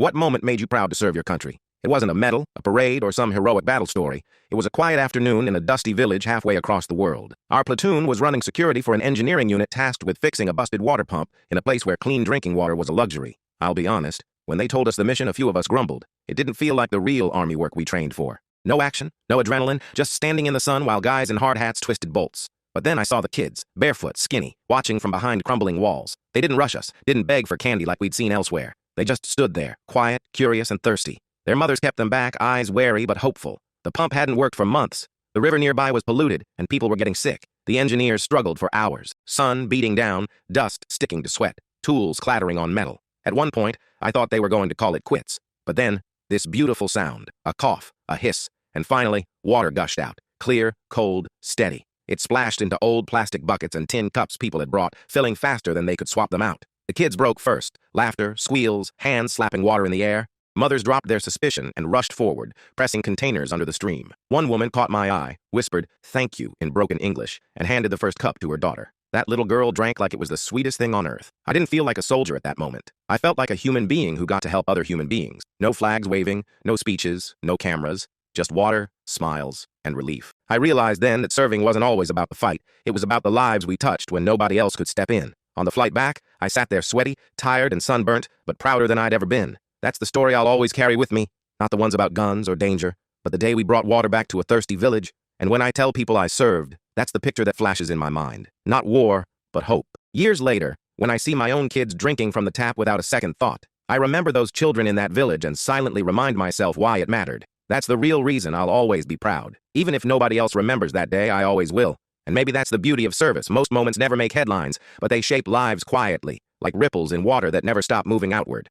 What moment made you proud to serve your country? It wasn't a medal, a parade, or some heroic battle story. It was a quiet afternoon in a dusty village halfway across the world. Our platoon was running security for an engineering unit tasked with fixing a busted water pump in a place where clean drinking water was a luxury. I'll be honest, when they told us the mission, a few of us grumbled. It didn't feel like the real army work we trained for. No action, no adrenaline, just standing in the sun while guys in hard hats twisted bolts. But then I saw the kids, barefoot, skinny, watching from behind crumbling walls. They didn't rush us, didn't beg for candy like we'd seen elsewhere. They just stood there, quiet, curious, and thirsty. Their mothers kept them back, eyes wary but hopeful. The pump hadn't worked for months. The river nearby was polluted, and people were getting sick. The engineers struggled for hours, sun beating down, dust sticking to sweat, tools clattering on metal. At one point, I thought they were going to call it quits. But then, this beautiful sound, a cough, a hiss, and finally, water gushed out, clear, cold, steady. It splashed into old plastic buckets and tin cups people had brought, filling faster than they could swap them out. The kids broke first, laughter, squeals, hands slapping water in the air. Mothers dropped their suspicion and rushed forward, pressing containers under the stream. One woman caught my eye, whispered, "Thank you," in broken English, and handed the first cup to her daughter. That little girl drank like it was the sweetest thing on earth. I didn't feel like a soldier at that moment. I felt like a human being who got to help other human beings. No flags waving, no speeches, no cameras, just water, smiles, and relief. I realized then that serving wasn't always about the fight. It was about the lives we touched when nobody else could step in. On the flight back, I sat there sweaty, tired, and sunburnt, but prouder than I'd ever been. That's the story I'll always carry with me, not the ones about guns or danger, but the day we brought water back to a thirsty village. And when I tell people I served, that's the picture that flashes in my mind. Not war, but hope. Years later, when I see my own kids drinking from the tap without a second thought, I remember those children in that village and silently remind myself why it mattered. That's the real reason I'll always be proud. Even if nobody else remembers that day, I always will. And maybe that's the beauty of service. Most moments never make headlines, but they shape lives quietly, like ripples in water that never stop moving outward.